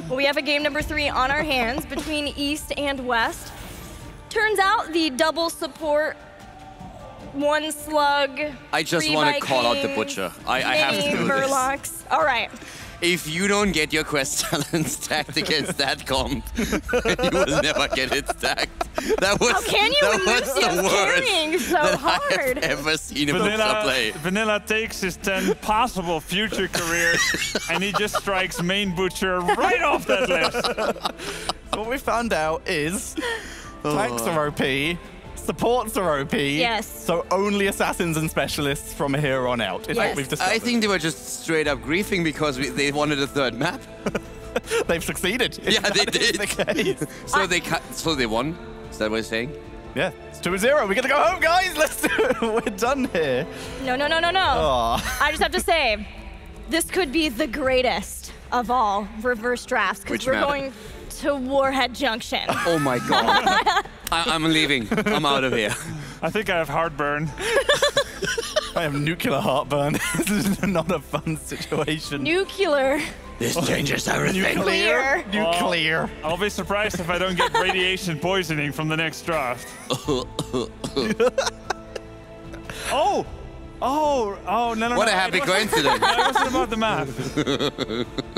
Well, we have a game number 3 on our hands between East and West. Turns out the double support, 1 slug. I just want to call out the Butcher. I have to do Murlocs. All right. If you don't get your quest talent stacked against that comp, you will never get it stacked. That was, how can you that was the worst carrying so that hard? I have ever seen a Butcher play. Vanilla takes his 10 possible future careers and he just strikes main Butcher right off that list. What we found out is tanks are OP, supports are OP. Yes. So only assassins and specialists from here on out. Yes. We've I think they were just straight up griefing because they wanted a 3rd map. They've succeeded. Yeah, they did. The case. So they won. Is that what you're saying? Yeah, it's 2-0. We gotta go home, guys. Let's do it. We're done here. No. Oh. I just have to say, this could be the greatest of all reverse drafts because we're going to Warhead Junction. Oh my god. I'm leaving. I'm out of here. I think I have heartburn. I have nuclear heartburn. This is not a fun situation. Nuclear. This changes everything. Nuclear. Nuclear. I'll be surprised if I don't get radiation poisoning from the next draft. Oh, no. What a happy coincidence. No, it wasn't about the map.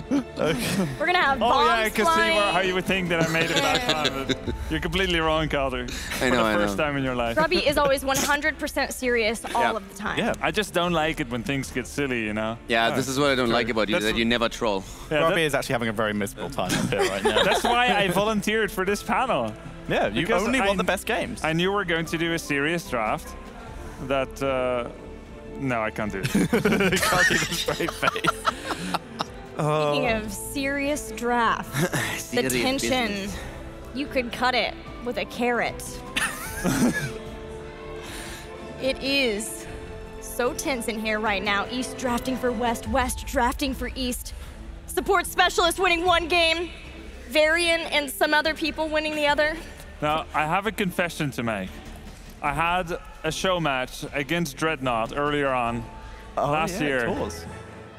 We're going to have bombs yeah, I can see flying. how you would think that I made it back time. You're completely wrong, Calder. I know, For the first time in your life. Robbie is always 100% serious all of the time. Yeah. I just don't like it when things get silly, you know? Yeah, this is what I don't like about you, That's that you never troll. Yeah, Robbie is actually having a very miserable time up here right now. that's why I volunteered for this panel. Yeah, you Because only want the best games. I knew we were going to do a serious draft that... no, I can't do it. Can't keep a straight face. Speaking of serious draft, the Serious tension, business. you could cut it with a carrot. It is so tense in here right now. East drafting for West, West drafting for East. Support specialist winning 1 game, Varian and some other people winning the other. Now, I have a confession to make. I had a show match against Dreadnought earlier on last year. Of course.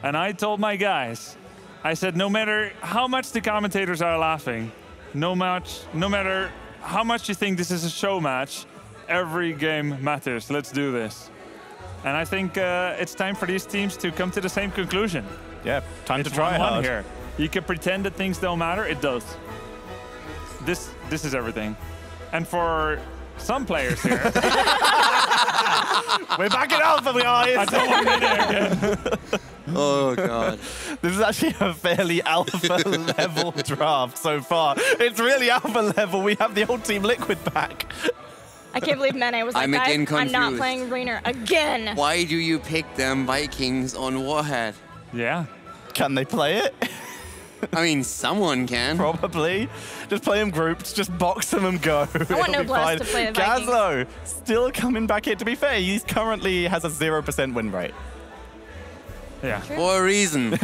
And I told my guys, I said, no matter how much the commentators are laughing, no matter how much you think this is a show match, every game matters. Let's do this. And I think it's time for these teams to come to the same conclusion. Yeah, time to It's try 1-1 hard. here. You can pretend that things don't matter. It does. This is everything. And for some players here, We're back in alpha, guys. I don't want to be there again. Oh god. This is actually a fairly alpha level draft so far. It's really alpha level. We have the old Team Liquid back. I can't believe Mene was like, I'm guys, again I'm not confused. playing Rainer again. Why do you pick them Vikings on Warhead? Yeah. Can they play it? I mean, someone can. Probably. Just play them grouped, just box them and go. I want It'll be Noblesse fine. to play the Vikings. Gazlo still coming back here. To be fair, he currently has a 0% win rate. Yeah. For a reason.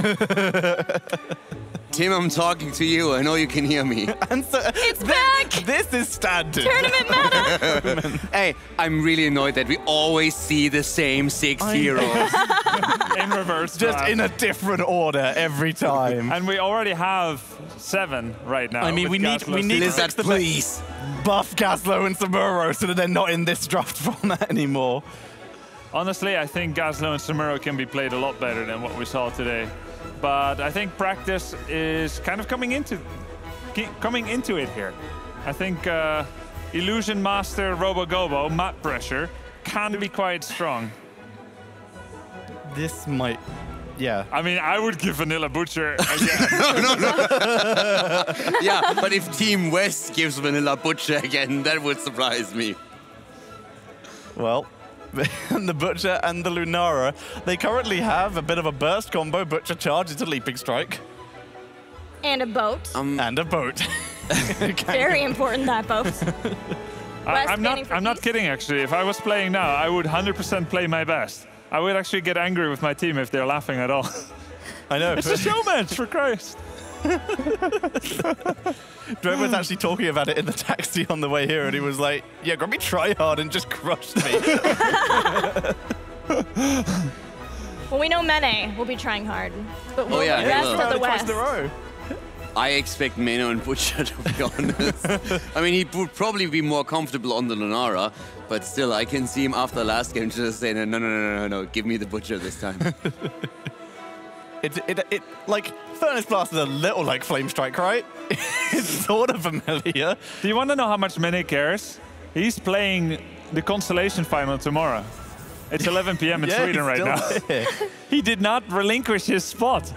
Tim, I'm talking to you. I know you can hear me. And so, It's back! This is standard. Tournament meta! Hey, I'm really annoyed that we always see the same 6 heroes. In reverse Just draft. in a different order every time. And we already have 7 right now. I mean, with we need Gaslos. to Lizard, fix the please. buff Gazlo and Samuro so that they're not in this draft format anymore. Honestly, I think Gaslo and Samuro can be played a lot better than what we saw today. But I think practice is kind of coming into it here. I think Illusion Master Robogobo, map pressure, can be quite strong. This might... Yeah. I mean, I would give Vanilla Butcher again. Yeah, but if Team West gives Vanilla Butcher again, that would surprise me. Well, the Butcher and the Lunara, they currently have a bit of a burst combo. Butcher charges a Leaping Strike. And a boat. And a boat. Very important, that boat. I'm not kidding, actually. If I was playing now, I would 100% play my best. I would actually get angry with my team if they're laughing at all. I know. It's a show match, for Christ. Dre was actually talking about it in the taxi on the way here, and he was like, yeah, Grubby try hard and just crushed me. Well, we know Mene will be trying hard. But will yeah, the he rest will. of the Twice West? in a row. I expect Meno and Butcher, to be honest. I mean, he would probably be more comfortable on the Lunara, but still, I can see him after last game just saying, no, give me the Butcher this time. It like, Furnace Blast is a little like Flame Strike, right? It's sort of familiar. Do you want to know how much Mene cares? He's playing the Constellation Final tomorrow. It's 11 p.m. in Sweden right now. He did not relinquish his spot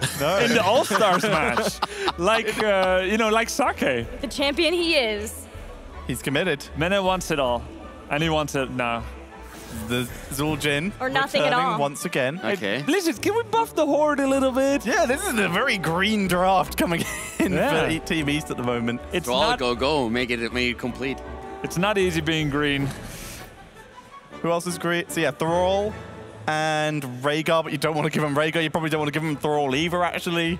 in the All-Stars match. Like, like Sake. The champion he is. He's committed. Mene wants it all. And he wants it now. The Zul'jin or nothing at all. Once again. Okay. Blizzard, can we buff the Horde a little bit? Yeah, this is a very green draft coming in for Team East at the moment. It's Brawl, go. Make it complete. It's not easy being green. Who else is great? So yeah, Thrall and Rhaegar, but you don't want to give him Rhaegar. You probably don't want to give him Thrall either, actually.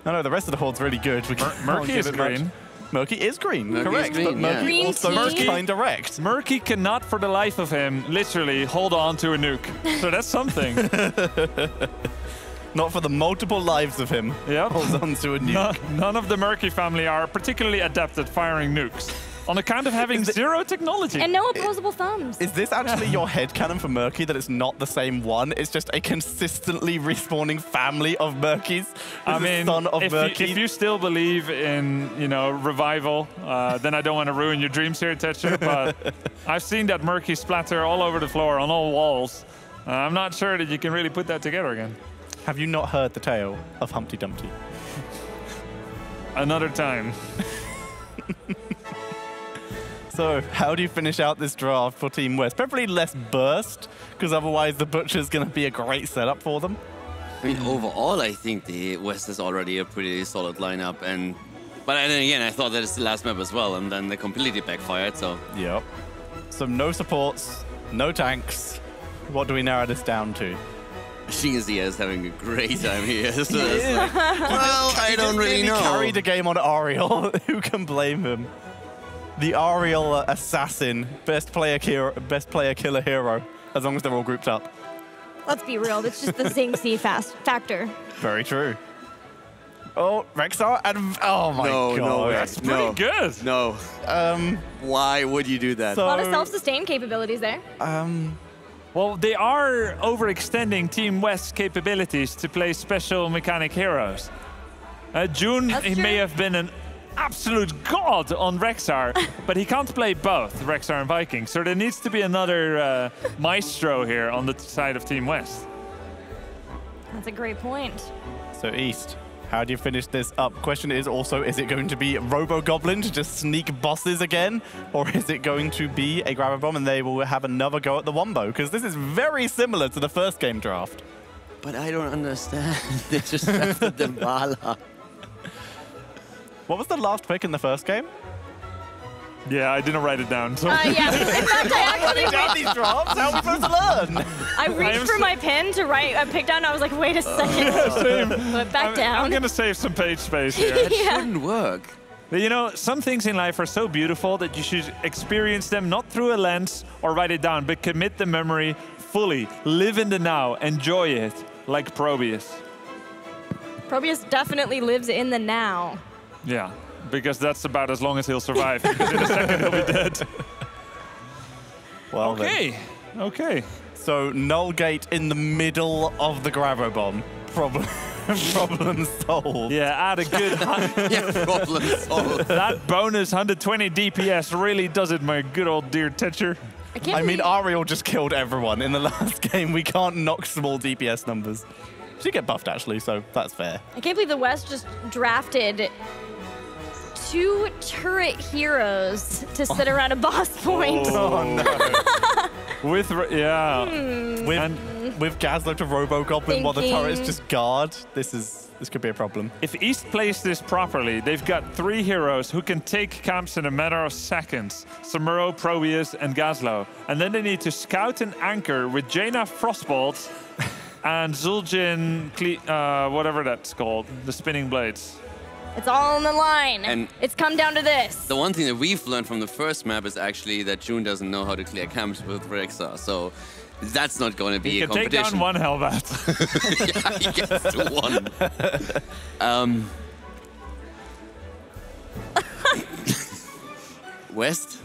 No, the rest of the Horde's really good. Murky is green. Murky is green, Murky correct. is green, but Murky yeah. also is kind of wrecked. Murky cannot, for the life of him, literally hold on to a nuke. So that's something. Not for the multiple lives of him. Yep. Holds on to a nuke. None of the Murky family are particularly adept at firing nukes. On account of having zero technology. And no opposable thumbs. Is this actually your headcanon for Murky, that it's not the same one? It's just a consistently respawning family of Murkies? I mean, if you still believe in, revival, then I don't want to ruin your dreams here, Tetcher, but I've seen that Murky splatter all over the floor, on all walls. I'm not sure that you can really put that together again. Have you not heard the tale of Humpty Dumpty? Another time. So, how do you finish out this draft for Team West? Preferably less burst, because otherwise the Butcher's going to be a great setup for them. I mean, overall, I think the West is already a pretty solid lineup. But then again, I thought that it's the last map as well, and then they completely backfired, so... Yep. So, no supports, no tanks. What do we narrow this down to? Shingazia is having a great time here. So well, I don't really know. He carried the game on Ariel. Who can blame him? The Ariel assassin, best player killer hero, as long as they're all grouped up. Let's be real, that's just the Xingxi factor. Very true. Oh, Rexar and oh my god, no, That's pretty good. No. Why would you do that? A lot of self-sustain capabilities there. Well, they are overextending Team West's capabilities to play special mechanic heroes. June, he may have been an absolute god on Rexar, but he can't play both Rexar and Viking. So there needs to be another maestro here on the side of Team West. That's a great point. So East, how do you finish this up? Question is also, is it going to be Robo-Goblin to just sneak bosses again? Or is it going to be a Grabber Bomb and they will have another go at the Wombo? Because this is very similar to the first game draft. But I don't understand. They just drafted the Vala. What was the last pick in the first game? Yeah, I didn't write it down. So. Yeah, in fact, I actually Down these drafts? How are we supposed to learn? I reached for my pen to write a pick down, and I was like, wait a second. Yeah, same. But back down. I'm going to save some page space here. That shouldn't work. But some things in life are so beautiful that you should experience them not through a lens or write it down, but commit the memory fully. Live in the now. Enjoy it, like Probius. Probius definitely lives in the now. Yeah, because that's about as long as he'll survive. Because in a second he'll be dead. Well, okay. Okay. So Null Gate in the middle of the Grabber Bomb. Problem solved. Yeah, add a good... Yeah, problem solved. That bonus 120 DPS really does it, my good old dear Tetcher. I mean, Ariel just killed everyone in the last game. We can't knock small DPS numbers. She get buffed, actually, so that's fair. I can't believe the West just drafted 2 turret heroes to sit around a boss point. Oh, no. With Gazlo to Robo-Goblin while the turrets just guard, this could be a problem. If East plays this properly, they've got 3 heroes who can take camps in a matter of seconds. Samuro, Probius, and Gazlo. And then they need to scout and anchor with Jaina Frostbolt and Zul'jin, whatever that's called, the spinning blades. It's all on the line. And it's come down to this. The one thing that we've learned from the first map is actually that June doesn't know how to clear camps with Rexar, so that's not going to be a competition. He can take down 1 Hellbat. Yeah, he gets to 1. West?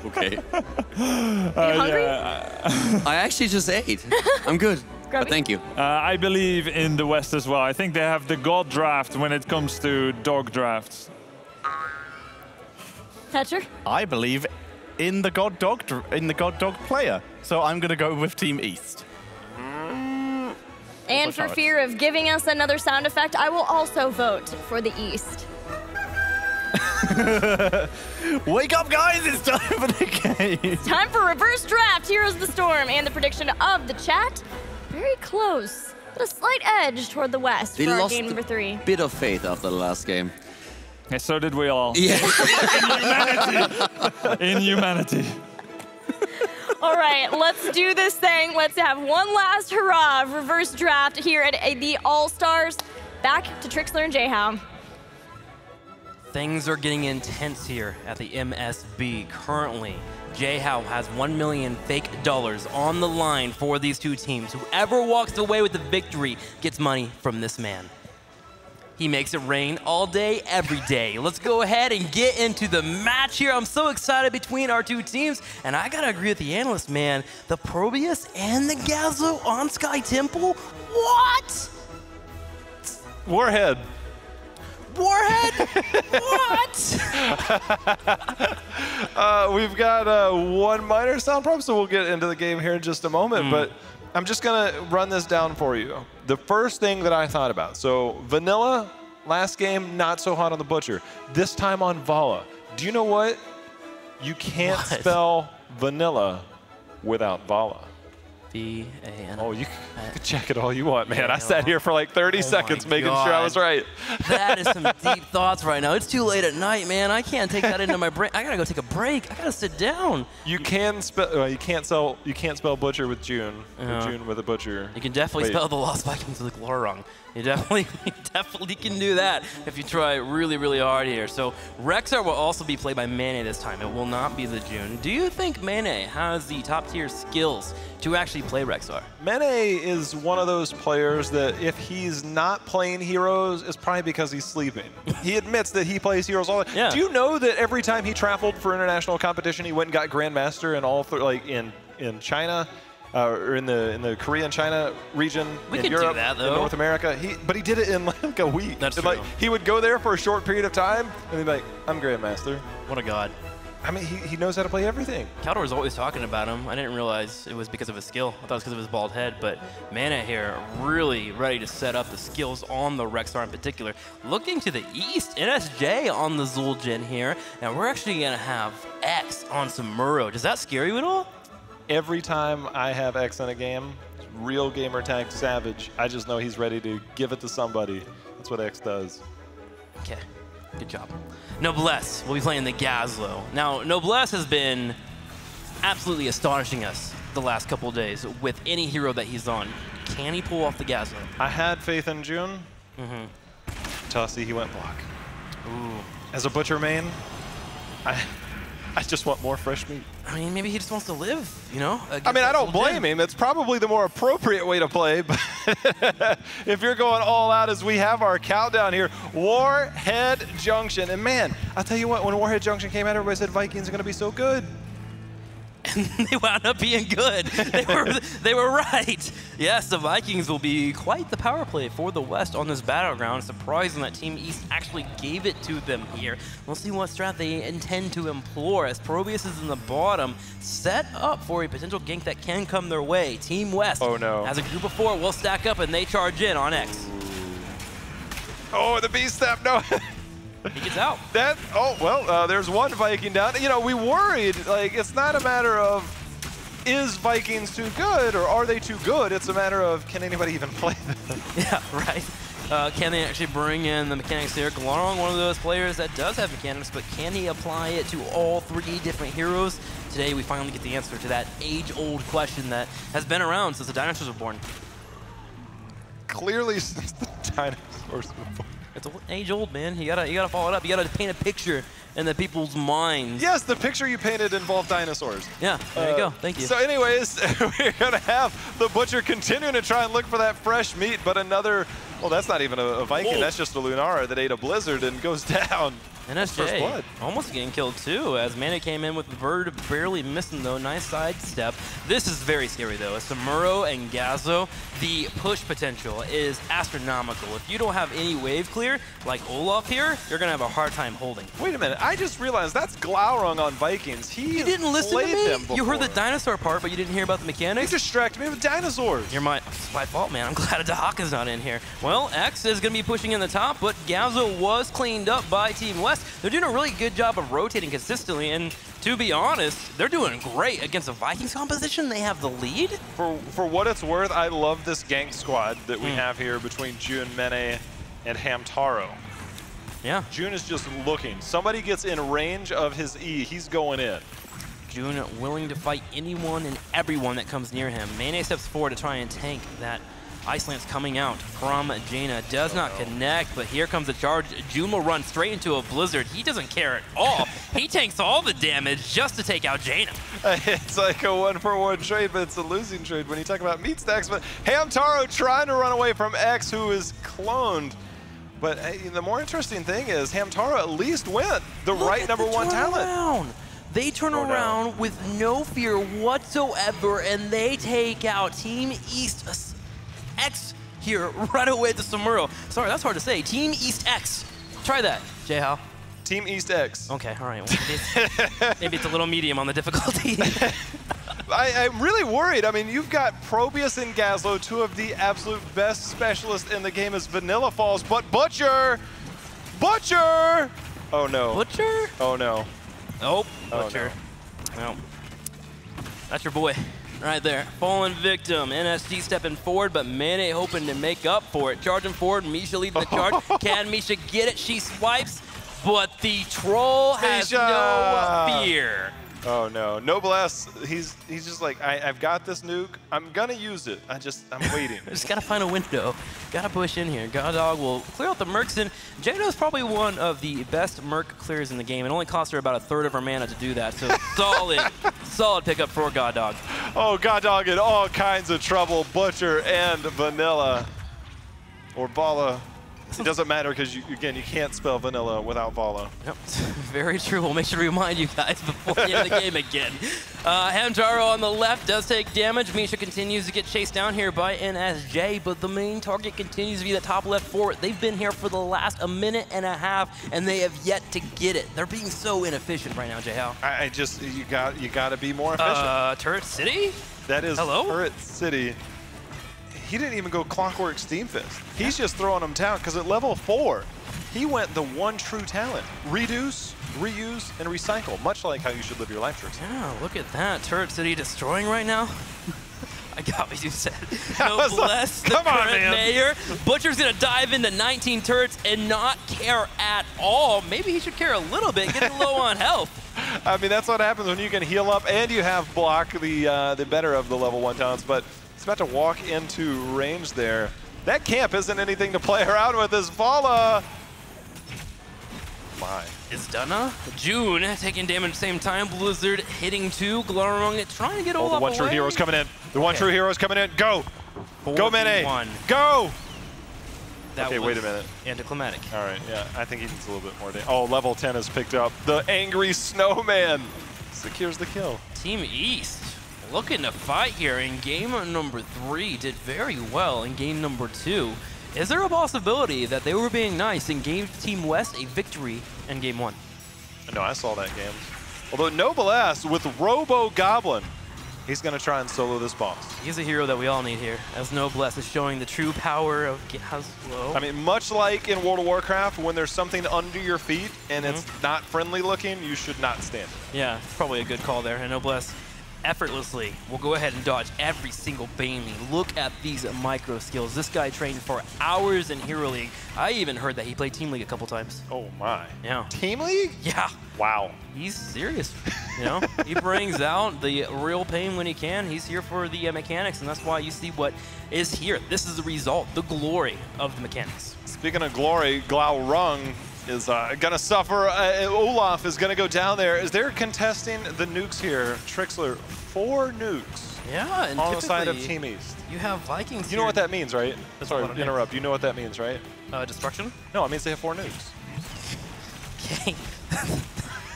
Okay. Are you hungry? I actually just ate. I'm good. But thank you. I believe in the West as well. I think they have the God draft when it comes to dog drafts. Thatcher? I believe in the God Dog player. So I'm going to go with Team East. And for fear of giving us another sound effect, I will also vote for the East. Wake up, guys! It's time for the game. Time for reverse draft. Heroes of the Storm, and the prediction of the chat. Very close, but a slight edge toward the West for our game number 3. A bit of faith after the last game. Yeah, so did we all. Yeah. In humanity. All right, let's do this thing. Let's have one last hurrah of reverse draft here at the All-Stars. Back to Trixler and Jayhow. Things are getting intense here at the MSB. Currently, Jayhow has $1 million fake dollars on the line for these two teams. Whoever walks away with the victory gets money from this man. He makes it rain all day, every day. Let's go ahead and get into the match here. I'm so excited between our two teams, and I gotta agree with the analyst, man. The Probius and the Gazlo on Sky Temple? What? Warhead. Warhead? What? We've got one minor sound problem, so we'll get into the game here in just a moment. But I'm just going to run this down for you. The first thing that I thought about, so Vanilla, last game, not so hot on the Butcher. This time on Vala. Do you know what? You can't spell vanilla without Vala. V-A-N. Oh, you can check it all you want, man. I sat here for like 30 seconds making sure I was right. That is some deep thoughts right now. It's too late at night, man. I can't take that into my brain. I gotta go take a break. I gotta sit down. You can spell. You can't spell Butcher with June. Or June with a Butcher. You can definitely spell the Lost Vikings with Glora wrong. You definitely can do that if you try really, really hard here. So Rexar will also be played by Mane this time. It will not be the June. Do you think Mane has the top tier skills to actually play Rexar? Mane is one of those players that if he's not playing heroes, it's probably because he's sleeping. He admits that he plays heroes all the time. Yeah. Do you know that every time he traveled for international competition, he went and got Grandmaster in all like in China? Or in the Korean China region, we in could Europe, do that, though. in North America. But he did it in like a week. That's true. Like, he would go there for a short period of time, and he'd be like, I'm Grandmaster. What a god. I mean, he knows how to play everything. Caldor was always talking about him. I didn't realize it was because of his skill. I thought it was because of his bald head, but Mana here really ready to set up the skills on the Rexar in particular. Looking to the east, NSJ on the Zul'jin here, and we're actually going to have X on Samuro. Does that scare you at all? Every time I have X in a game, real gamer tag Savage, I just know he's ready to give it to somebody. That's what X does. Okay, good job. Noblesse will be playing the Gazlo. Now, Noblesse has been absolutely astonishing us the last couple of days with any hero that he's on. Can he pull off the Gazlo? I had faith in June. Tossy, he went block. Ooh. As a Butcher main, I just want more fresh meat. I mean, maybe he just wants to live, you know? I mean, I don't blame him. That's probably the more appropriate way to play. But if you're going all out as we have our countdown here, Warhead Junction. And man, I'll tell you what, when Warhead Junction came out, everybody said Vikings are going to be so good. And they wound up being good. They were right. Yes, the Vikings will be quite the power play for the West on this battleground. Surprising that Team East actually gave it to them here. We'll see what strat they intend to employ as Probius is in the bottom, set up for a potential gank that can come their way. Team West has a group of 4 will stack up and they charge in on X. Oh, the beast step, no. He gets out. There's one Viking down. You know, we worried, like, it's not a matter of is Vikings too good or are they too good? It's a matter of can anybody even play them? Yeah, right. Can they actually bring in the mechanics here? Glorong, one of those players that does have mechanics, but can he apply it to all 3 different heroes? Today, we finally get the answer to that age-old question that has been around since the dinosaurs were born. Clearly, since the dinosaurs were born. It's age-old, man. You gotta follow it up. You gotta paint a picture in the people's minds. Yes, the picture you painted involved dinosaurs. Yeah, there you go. Thank you. So anyways, we're going to have the Butcher continuing to try and look for that fresh meat, but another, well, that's not even a Viking. Whoa. That's just a Lunara that ate a Blizzard and goes down. First NSJ blood. almost getting killed too, as Mana came in with Bird barely missing though. Nice sidestep. This is very scary though. As Samuro and Gazo, the push potential is astronomical. If you don't have any wave clear, like Olaf here, you're gonna have a hard time holding. Wait a minute, I just realized that's Glaurung on Vikings. You didn't listen to me? You heard the dinosaur part, but you didn't hear about the He mechanics? distracted me with dinosaurs. It's my fault, man. I'm glad Dahaka's not in here. Well, X is going to be pushing in the top, but Gazo was cleaned up by Team West. They're doing a really good job of rotating consistently, and to be honest, they're doing great against the Vikings composition. They have the lead. For what it's worth, I love this gank squad that we have here between June, Mene, and Hamtaro. Yeah. June is just looking. Somebody gets in range of his E, he's going in. June willing to fight anyone and everyone that comes near him. Mane steps forward to try and tank that Ice Lance coming out from Jaina. Does not connect, but here comes the charge. June will run straight into a blizzard. He doesn't care at all. He tanks all the damage just to take out Jaina. It's like a 1-for-1 trade, but it's a losing trade when you talk about meat stacks. But Hamtaro trying to run away from X, who is cloned. But the more interesting thing is Hamtaro at least went the right #1 talent. They turn around with no fear whatsoever, and they take out Team East X here right away to Samuro. Sorry, that's hard to say. Team East X. Try that, J-How. Team East X. Okay, all right. Well, maybe it's a little medium on the difficulty. I'm really worried. I mean, you've got Probius and Gazlo, two of the absolute best specialists in the game as Vanilla falls, but Butcher! Butcher! Oh no. Butcher? Oh no. Oh, Oh, Butcher. No. That's your boy right there. Fallen victim. NSG stepping forward, but Mane hoping to make up for it. Charging forward, Misha leading the charge. Can Misha get it? She swipes, but the troll has no fear. Oh no, Noblesse, he's just like, I've got this nuke, I'm gonna use it, I'm waiting. Just gotta find a window. Gotta push in here. Goddog will clear out the mercs, and Jaina is probably one of the best merc clears in the game. It only cost her about a third of her mana to do that, so solid pickup for Goddog. Oh, Goddog in all kinds of trouble, Butcher and Vanilla, or Vala. It doesn't matter because, again, you can't spell vanilla without Vala. Yep, very true. We'll make sure to remind you guys before the end of the game again. Hamtaro on the left does take damage. Misha continues to get chased down here by NSJ, but the main target continues to be the top left forward. They've been here for the last 1.5 minutes, and they have yet to get it. They're being so inefficient right now, J-How. You got to be more efficient. Turret City? That is Hello? Turret City. He didn't even go Clockwork Steam Fist. He's just throwing them down because at level 4, he went the one true talent. Reduce, reuse, and recycle, much like how you should live your life, Trixie. Yeah, look at that. Turret City destroying right now. I got what you said. Noblesse, the current mayor. Butcher's going to dive into 19 turrets and not care at all. Maybe he should care a little bit, getting low on health. I mean, that's what happens when you can heal up and you have block the better of the level 1 talents, but he's about to walk into range there. That camp isn't anything to play around with as Vala. My. Is Dunna? June taking damage at the same time. Blizzard hitting 2. Glaurung trying to get all the one true hero's coming in. The one true hero's coming in. Go. Go, Mene. Go. Okay, wait a minute. Anticlimactic. All right, yeah, I think he needs a little bit more damage. Oh, level 10 has picked up. The angry snowman secures the kill. Team East looking to fight here in game number 3. Did very well in game number 2. Is there a possibility that they were being nice and gave Team West a victory in game 1? No, I saw that game. Although Noblesse with Robo Goblin, he's going to try and solo this boss. He's a hero that we all need here, as Noblesse is showing the true power of Gazlo. I mean, much like in World of Warcraft, when there's something under your feet and it's not friendly looking, you should not stand it. Yeah, it's probably a good call there. And Noblesse effortlessly will go ahead and dodge every single Bailey. Look at these micro skills. This guy trained for hours in Hero League. I even heard that he played Team League a couple times. Oh my. Yeah. Team League? Yeah. Wow. He's serious, you know? He brings out the real pain when he can. He's here for the mechanics, and that's why you see what is here. This is the result, the glory of the mechanics. Speaking of glory, Glaurung is going to suffer. Olaf is going to go down there. Is they're contesting the nukes here. Trixler, 4 nukes. Yeah, and on the side of Team East. You have Vikings. You know what that means, right? Sorry to interrupt. You know what that means, right? Destruction? No, it means they have 4 nukes. Okay.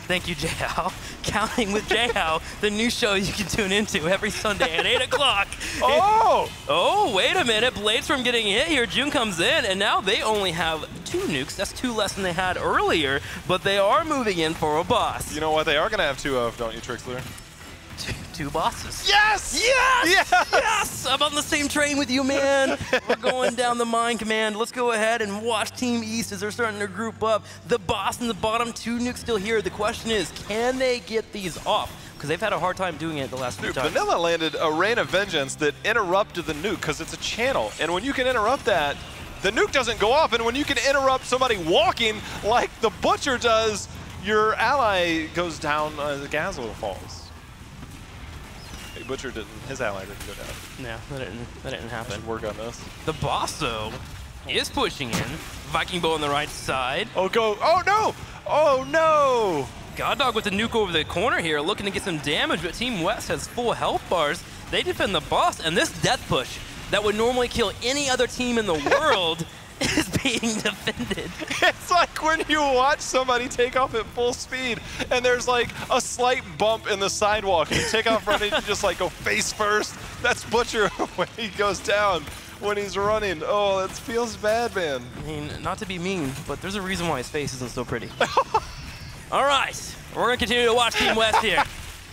Thank you, J-How. Counting with J-How, the new show you can tune into every Sunday at 8 o'clock. Oh! Oh, wait a minute. Blades from getting hit here. June comes in, and now they only have 2 nukes. That's 2 less than they had earlier, but they are moving in for a boss. You know what they are going to have 2 of, don't you, Trixler? 2 bosses. Yes! Yes! Yes! Yes! I'm on the same train with you, man. We're going down the mine command. Let's go ahead and watch Team East as they're starting to group up. The boss in the bottom, 2 nukes still here. The question is, can they get these off? Because they've had a hard time doing it the last few times. Vanilla landed a Rain of Vengeance that interrupted the nuke because it's a channel. And when you can interrupt that, the nuke doesn't go off. And when you can interrupt somebody walking like the Butcher does, your ally goes down, the Gazzle falls. Butcher didn't, his ally didn't go down. No, that didn't happen. Should work on this. The boss, though, is pushing in. Viking Bow on the right side. Oh, go, oh no! Oh no! Goddog with the nuke over the corner here, looking to get some damage, but Team West has full health bars. They defend the boss, and this death push that would normally kill any other team in the world is being defended. It's like when you watch somebody take off at full speed and there's like a slight bump in the sidewalk and you take off running, you just like go face first. That's Butcher when he goes down when he's running. Oh, that feels bad, man. I mean, not to be mean, but there's a reason why his face isn't so pretty. All right, we're gonna continue to watch Team West here.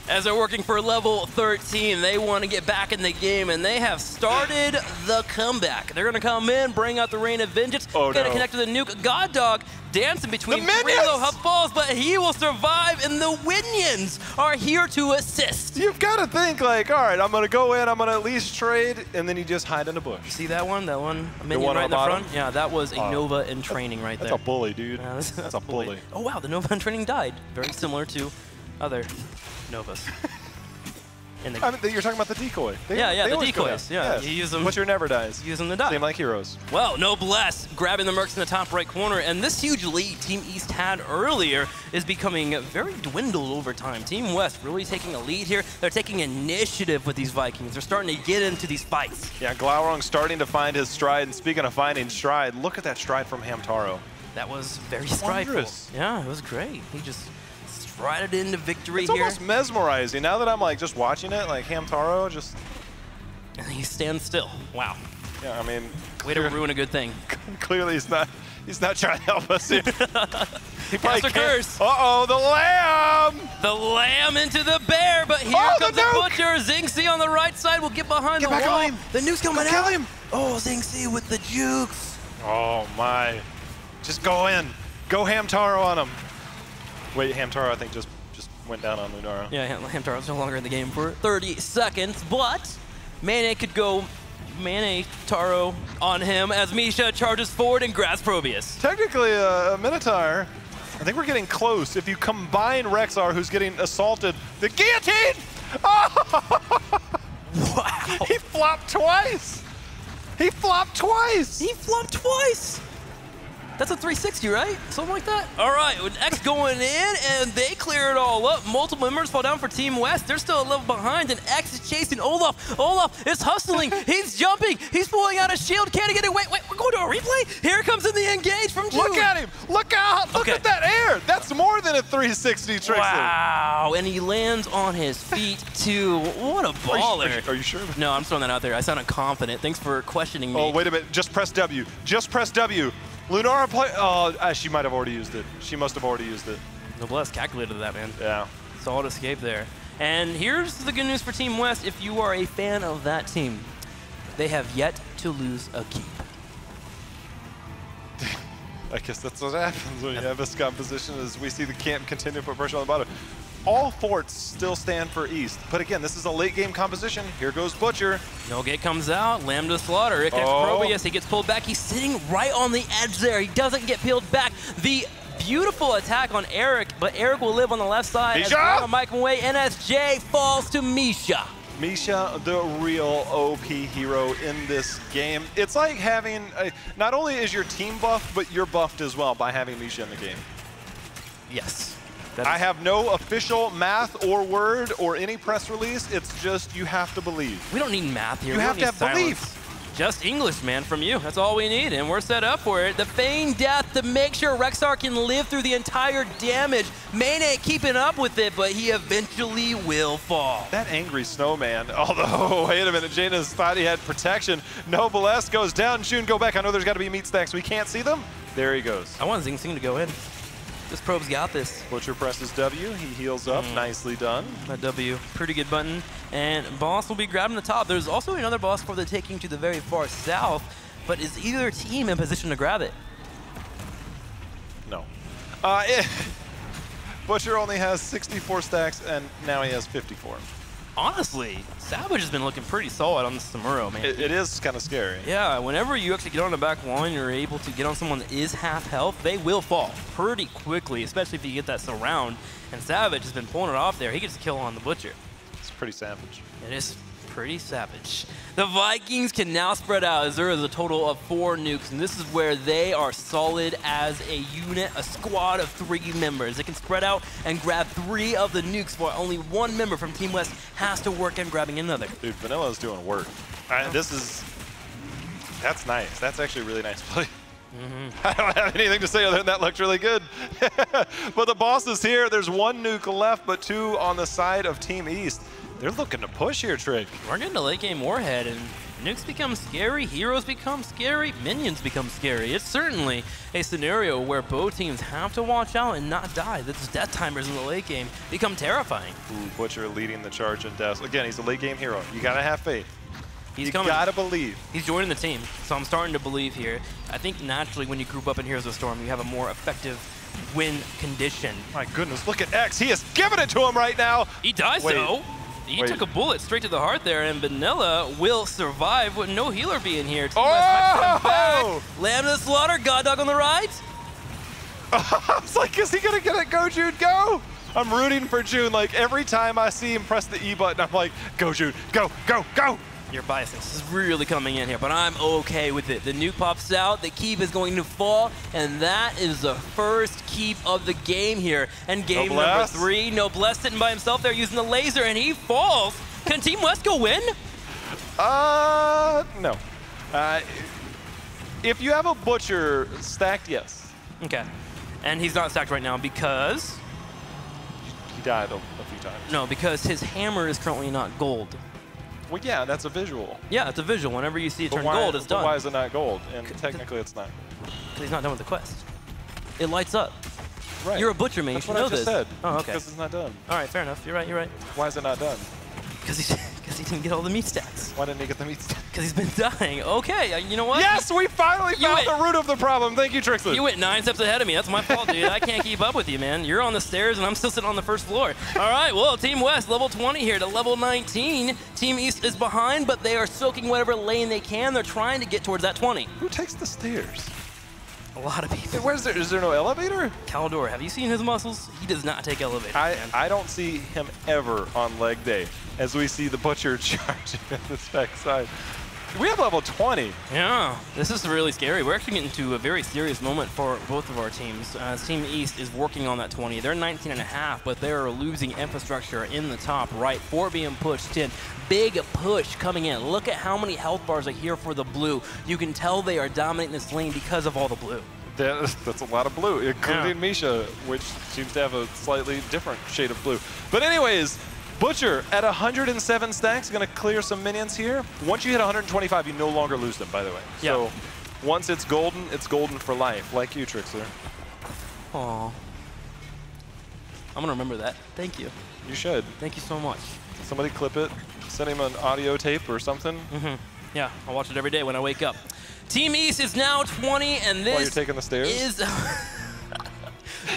As they're working for level 13, they want to get back in the game, and they have started the comeback. They're going to come in, bring out the Rain of Vengeance, going to connect to the nuke. Goddog dancing between 3 low hub balls, but he will survive, and the Winions are here to assist. You've got to think like, all right, I'm going to go in, I'm going to at least trade, and then you just hide in a bush. See that one? That one? A minion one right on in the bottom? front? Yeah, that was a Nova in training right there. That's a bully, dude. Yeah, that's a bully. Oh, wow, the Nova in training died. Very similar to other Novas. I mean, you're talking about the decoy. They the always go decoys. down. Yeah, Yes. you use them. Butcher never dies. Use them to die. Same like heroes. Well, Noblesse grabbing the mercs in the top right corner, and this huge lead Team East had earlier is becoming very dwindled over time. Team West really taking a lead here. They're taking initiative with these Vikings. They're starting to get into these fights. Yeah, Glaurung starting to find his stride, and speaking of finding stride, look at that stride from Hamtaro. That was very strideful. Wondrous. Yeah, it was great. He just strided into victory It's here. almost mesmerizing. Now that I'm like just watching it, like Hamtaro just... And he stands still. Wow. Yeah, I mean... Way to ruin a good thing. Clearly he's not trying to help us here. He probably Master Curse. Uh-oh, the lamb! The lamb into the bear, but here comes the Butcher. Xingxi on the right side will get behind the wall. On him. The nuke's coming out. Kill him. Oh, Xingxi with the jukes. Oh my. Just go in. Go Hamtaro on him. Wait, Hamtaro I think just went down on Lunara. Yeah, Hamtaro's no longer in the game for 30 seconds, but Mane could go Taro on him as Misha charges forward and grabs Probius. Technically, a Minotaur, I think we're getting close. If you combine Rexar, who's getting assaulted, the guillotine! Oh! Wow. He flopped twice! He flopped twice! He flopped twice! That's a 360, right? Something like that? All right, with X going in, and they clear it all up. Multiple members fall down for Team West. They're still a level behind, and X is chasing Olaf. Olaf is hustling. He's jumping. He's pulling out a shield. Can he get it? Wait, we're going to a replay? Here comes in the engage from June. Look at him! Look out! Look at that air! That's more than a 360, Trixie. Wow, and he lands on his feet, too. What a baller. Are you sure? No, I'm throwing that out there. I sounded confident. Thanks for questioning me. Oh, wait a minute. Just press W. Just press W. Lunara play. Oh, she might have already used it. She must have already used it. Noblesse calculated that, man. Yeah. Solid escape there. And here's the good news for Team West. If you are a fan of that team, they have yet to lose a keep. I guess that's what happens when you have this composition as we see the camp continue to put pressure on the bottom. All forts still stand for East. But again, this is a late game composition. Here goes Butcher. No gate comes out. Lambda slaughter. It connects Probius. He gets pulled back. He's sitting right on the edge there. He doesn't get peeled back. The beautiful attack on Eric, but Eric will live on the left side. Misha! As Mike away. NSJ falls to Misha. Misha, the real OP hero in this game. It's like having, not only is your team buffed, but you're buffed as well by having Misha in the game. Yes. I have no official math or word or any press release. It's just you have to believe. We don't need math here. You have to have belief. Just English, man, from you. That's all we need, and we're set up for it. The Feign Death to make sure Rexar can live through the entire damage. Main ain't keeping up with it, but he eventually will fall. That angry snowman, although, wait a minute, Janus thought he had protection. Noblesse goes down, June, go back. I know there's got to be meat stacks. We can't see them. There he goes. I want Zing Sing to go in. This probe's got this. Butcher presses W, he heals up, nicely done. That W, pretty good button. And boss will be grabbing the top. There's also another boss for the taking to the very far south, but is either team in position to grab it? No. Butcher only has 64 stacks, and now he has 54. Honestly, Savage has been looking pretty solid on the Samuro, man. It is kind of scary. Yeah, whenever you actually get on the back one, you're able to get on someone that is half health, they will fall pretty quickly, especially if you get that surround. And Savage has been pulling it off there. He gets a kill on the Butcher. It's pretty savage. It is pretty savage. The Vikings can now spread out as there is a total of 4 nukes, and this is where they are solid as a unit, a squad of 3 members. They can spread out and grab 3 of the nukes while only 1 member from Team West has to work on grabbing another. Dude, Vanilla's doing work. That's nice. That's actually a really nice play. I don't have anything to say other than that looked really good. But the boss is here. There's 1 nuke left, but 2 on the side of Team East. They're looking to push here, Trick. We're getting to late game warhead, and nukes become scary, heroes become scary, minions become scary. It's certainly a scenario where both teams have to watch out and not die. Those death timers in the late game become terrifying. Ooh, Butcher leading the charge in deaths. Again, he's a late game hero. You gotta have faith. He's you coming. Gotta believe. He's joining the team, so I'm starting to believe here. I think naturally when you group up in Heroes of Storm, you have a more effective win condition. My goodness, look at X. He is giving it to him right now. He dies though. He took a bullet straight to the heart there, and Vanilla will survive with no healer being here. Team West might come back. Lamb to the slaughter, God Dog on the right. I was like, is he gonna get it? Go, Jude, go! I'm rooting for June. Like every time I see him press the E button, I'm like, go, Jude, go, go, go! Your biasness is really coming in here, but I'm okay with it. The nuke pops out, the keep is going to fall, and that is the first keep of the game here. And game number 3, Noblesse sitting by himself there using the laser, and he falls. Can Team West go win? No. If you have a Butcher stacked, yes. Okay. And he's not stacked right now because? He died a few times. No, because his hammer is currently not gold. Well, yeah, that's a visual. Yeah, it's a visual. Whenever you see it turn gold, it's done. Why is it not gold? And technically, it's not. Because he's not done with the quest. It lights up. Right. You're a Butcher man. That's you what should know I just this. said. Oh, okay. Because it's not done. All right, fair enough. You're right. You're right. Why is it not done? Because he didn't get all the meat stats. Why didn't he get the meat stats? Because he's been dying. Okay, you know what? Yes, we finally found the root of the problem. Thank you, Trixie. You went 9 steps ahead of me. That's my fault, dude. I can't keep up with you, man. You're on the stairs, and I'm still sitting on the first floor. All right, well, Team West, level 20 here to level 19. Team East is behind, but they are soaking whatever lane they can. They're trying to get towards that 20. Who takes the stairs? A lot of people. Where's there? Is there no elevator? Caldor, have you seen his muscles? He does not take elevators, man. I don't see him ever on leg day, as we see the Butcher charging at this back side. We have level 20. Yeah, this is really scary. We're actually getting to a very serious moment for both of our teams. Team East is working on that 20. They're 19.5, but they're losing infrastructure in the top right. 4 being pushed in. Big push coming in. Look at how many health bars are here for the blue. You can tell they are dominating this lane because of all the blue. That's a lot of blue, including Misha, which seems to have a slightly different shade of blue. But anyways, Butcher at 107 stacks, gonna clear some minions here. Once you hit 125, you no longer lose them, by the way. Yeah. So once it's golden for life, like you, Trixler. Aw. I'm gonna remember that. Thank you. You should. Thank you so much. Somebody clip it, send him an audio tape or something. Yeah, I watch it every day when I wake up. Team East is now 20, and this While you're taking the stairs? is...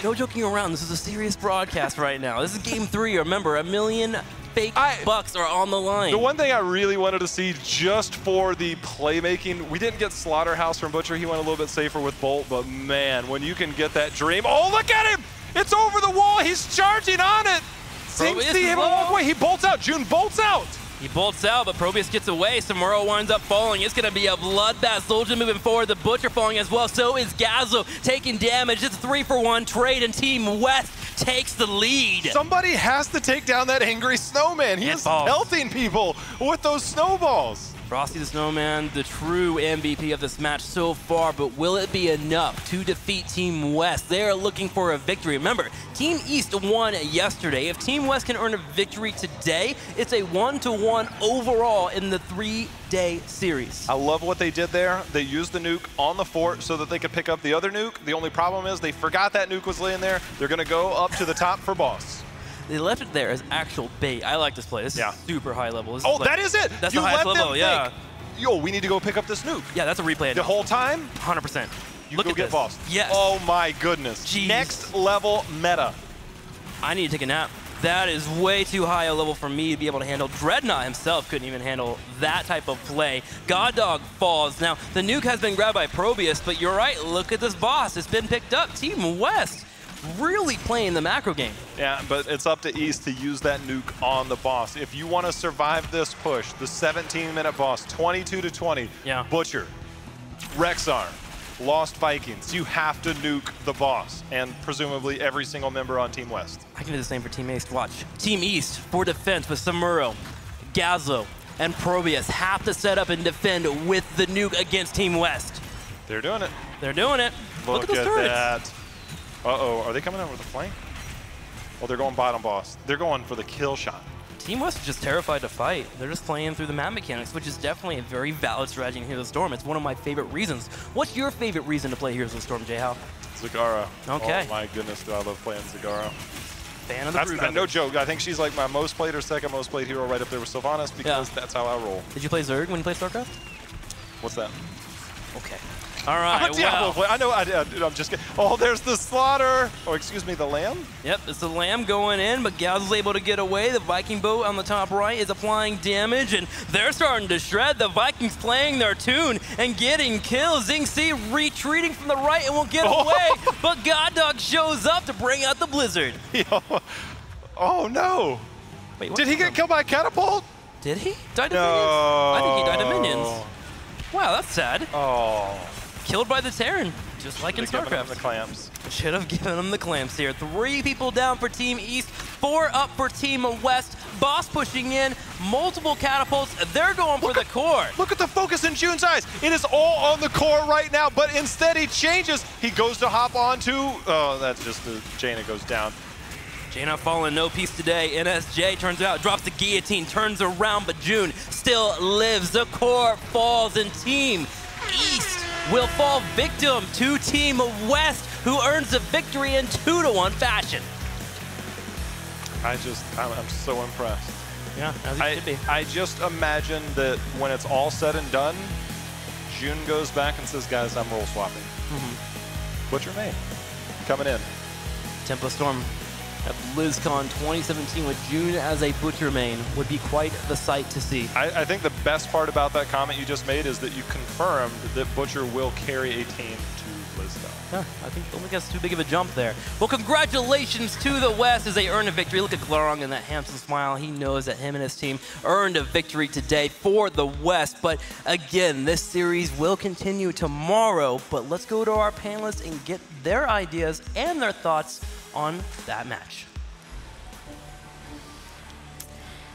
No joking around. This is a serious broadcast right now. This is game 3. Remember, $1 million fake bucks are on the line. The one thing I really wanted to see just for the playmaking, we didn't get Slaughterhouse from Butcher. He went a little bit safer with Bolt, but man, when you can get that dream. Oh, look at him! It's over the wall. He's charging on it. Seems to him walk away. He bolts out. June bolts out. He bolts out, but Probius gets away. Samuro winds up falling. It's going to be a bloodbath. Soldier moving forward. The Butcher falling as well. So is Gazzo taking damage. It's a 3-for-1 trade, and Team West takes the lead. Somebody has to take down that angry snowman. He is pelting people with those snowballs. Frosty the Snowman, the true MVP of this match so far, but will it be enough to defeat Team West? They are looking for a victory. Remember, Team East won yesterday. If Team West can earn a victory today, it's a 1-1 overall in the 3-day series. I love what they did there. They used the nuke on the fort so that they could pick up the other nuke. The only problem is they forgot that nuke was laying there. They're going to go up to the top for boss. They left it there as actual bait. I like this play. This is super high level. This Oh, is like, that is it. That's you the highest let level, them yeah. think, yo, we need to go pick up this nuke. Yeah, that's a replay. The whole time, 100%. you Look go at get this. boss. Yes. Oh my goodness. Jeez. Next level meta. I need to take a nap. That is way too high a level for me to be able to handle. Dreadnought himself couldn't even handle that type of play. God Dog falls. Now, the nuke has been grabbed by Probius, but you're right, look at this boss. It's been picked up. Team West really playing the macro game. Yeah, but it's up to East to use that nuke on the boss. If you want to survive this push, the 17-minute boss, 22-20, Butcher, Rexar, Lost Vikings, you have to nuke the boss, and presumably every single member on Team West. I can do the same for Team East. Watch. Team East for defense with Samuro, Gazlo, and Probius have to set up and defend with the nuke against Team West. They're doing it. They're doing it. Look at those turrets. That. Uh-oh, are they coming over the flank? Oh, they're going bottom boss. They're going for the kill shot. Team West is just terrified to fight. They're just playing through the map mechanics, which is definitely a very valid strategy in Heroes of the Storm. It's one of my favorite reasons. What's your favorite reason to play Heroes of the Storm, J-How? Zagara. Okay. Oh my goodness, do I love playing Zagara. Fan of the Brood Brothers. No joke. I think she's like my most played or second most played hero right up there with Sylvanas because that's how I roll. Did you play Zerg when you played StarCraft? What's that? Okay. All right, I'm a Diablo player. I know, I'm just kidding. Oh, there's the slaughter. Oh, excuse me, the lamb? Yep, it's the lamb going in, but Gaz is able to get away. The Viking boat on the top right is applying damage, and they're starting to shred. The Vikings playing their tune and getting kills. Xingzi retreating from the right and will get away, but God Dog shows up to bring out the blizzard. Oh, no. Wait, did he get killed by a catapult? Did he? Died to minions? I think he died to minions. Wow, that's sad. Oh. Killed by the Terran, just like in StarCraft. The clamps. Should have given him the clamps here. 3 people down for Team East, 4 up for Team West. Boss pushing in, multiple catapults. They're going for the core. Look at the focus in June's eyes. It is all on the core right now, but instead he changes. He goes to hop onto, oh, that's just the Jaina goes down. Jaina falling, no peace today. NSJ turns out, drops the guillotine, turns around, but June still lives. The core falls, and Team East will fall victim to Team West, who earns a victory in 2-1 fashion. I'm so impressed. Yeah, as it should be. I just imagine that when it's all said and done, June goes back and says, guys, I'm role swapping. What's your name? Coming in. Tempo Storm at BlizzCon 2017 with June as a Butcher main would be quite the sight to see. I think the best part about that comment you just made is that you confirmed that Butcher will carry a team to BlizzCon. Yeah, I think don't think that's too big of a jump there. Well, congratulations to the West as they earn a victory. Look at Glarong and that handsome smile. He knows that him and his team earned a victory today for the West. But again, this series will continue tomorrow. But let's go to our panelists and get their ideas and their thoughts on that match.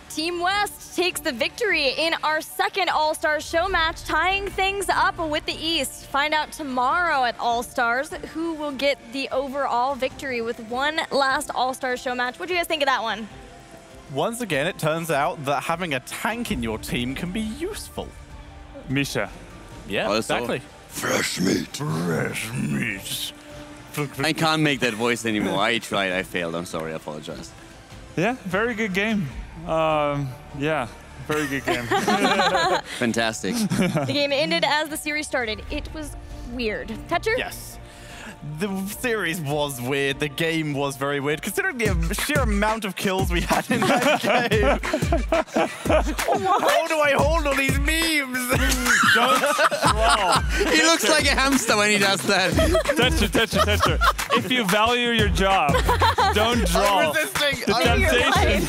Team West takes the victory in our second All-Stars show match, tying things up with the East. Find out tomorrow at All-Stars who will get the overall victory with one last All-Stars show match. What do you guys think of that one? Once again, it turns out that having a tank in your team can be useful. Misha. Yeah, Also, exactly. Fresh meat. Fresh meat. I can't make that voice anymore. I tried, I failed. I'm sorry, I apologize. Yeah, very good game. Yeah, very good game. Fantastic. The game ended as the series started. It was weird. Tetcher? Yes. The series was weird. The game was very weird, considering the sheer amount of kills we had in that game. How do I hold all these memes? Don't draw. He looks like a hamster when he does that. Tetcher. If you value your job, don't draw. I'm resisting. The temptation.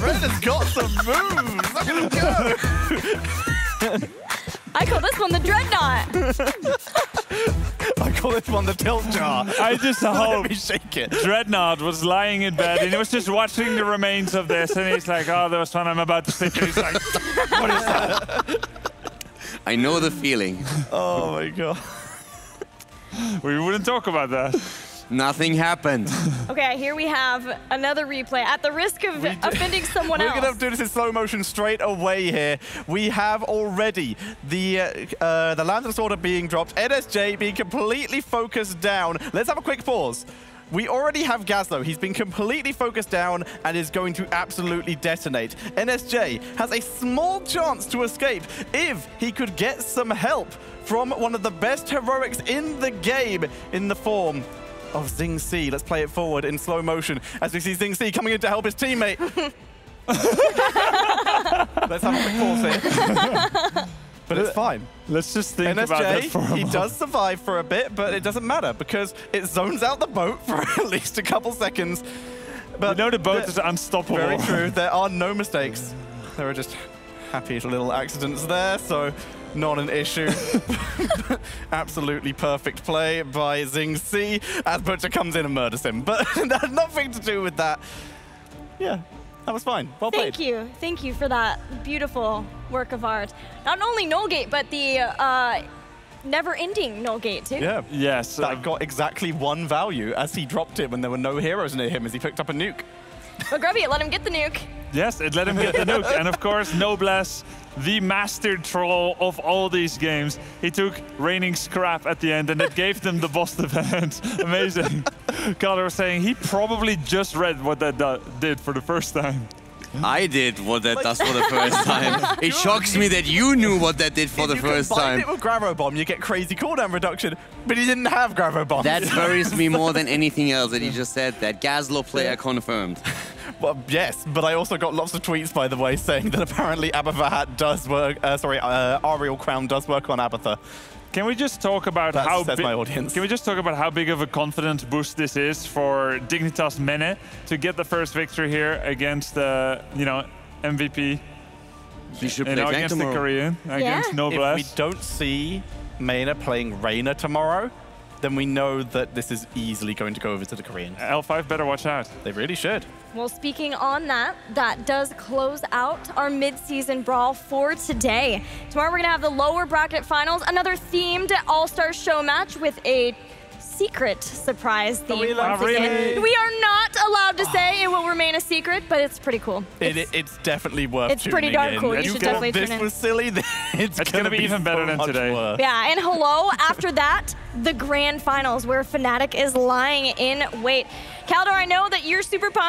Red has got some moves. Look at him go. I call this one the Dreadnought. I call just won the tilt jar. I just Let hope me shake it. Dreadnought was lying in bed and he was just watching the remains of this and he's like, oh, that was fun, I'm about to sleep. And he's like, what is that? I know the feeling. Oh my god. We wouldn't talk about that. Nothing happened. Okay, here we have another replay. At the risk of offending someone We're else. going to do this in slow motion straight away here. We have already the Land of Order being dropped, NSJ being completely focused down. Let's have a quick pause. We already have Gazlo. He's been completely focused down and is going to absolutely detonate. NSJ has a small chance to escape if he could get some help from one of the best heroics in the game in the form of Zing C. Let's play it forward in slow motion as we see Zing C coming in to help his teammate. Let's have a quick pause here. But it's fine. Let's just think about that for a NSJ, he moment. does survive for a bit, but it doesn't matter because it zones out the boat for at least a couple seconds. But You know the boat is unstoppable. very true. There are no mistakes. There are just happy little accidents there, so not an issue. Absolutely perfect play by Zing C as Butcher comes in and murders him. But nothing to do with that. Yeah, that was fine. Well played. Thank you for that beautiful work of art. Not only Nullgate, but the never-ending Nullgate too. Yeah. Yes. That got exactly one value as he dropped it when there were no heroes near him as he picked up a nuke. But Grubby, let him get the nuke. Yes, it let him get the nuke. And of course, Noblesse, the master troll of all these games, he took Raining Scrap at the end and it gave them the boss event. Amazing. Carter was saying he probably just read what that did for the first time. I did what that does for the first time. It shocks me that you knew what that did for the first If you combine time. it with Gravo Bomb, you get crazy cooldown reduction, but he didn't have Gravo Bomb. That worries me more than anything else that he just said. That Gazlo player confirmed. Well, yes, but I also got lots of tweets, by the way, saying that apparently Abatha Hat does work, Ariel Crown does work on Abatha. Can we just talk about That's my audience. Can we just talk about how big of a confidence boost this is for Dignitas Mene to get the first victory here against the, MVP, He should play tank against the tomorrow. Korean, against If we Noblesse. don't see Mena playing Reina tomorrow, then we know that this is easily going to go over to the Koreans. L5 better watch out. They really should. Well, speaking on that, that does close out our mid-season brawl for today. Tomorrow we're going to have the lower bracket finals, another themed all-star show match with a secret surprise theme. we once really? again. We are not allowed to say it will remain a secret, but it's pretty cool. It's definitely worth it's pretty tuning darn in. cool. You If should definitely this tune in. was silly, then it's gonna be even better so than much today. worse. Yeah, and hello, after that, the grand finals where Fnatic is lying in wait. Kaldor, I know that you're super pumped.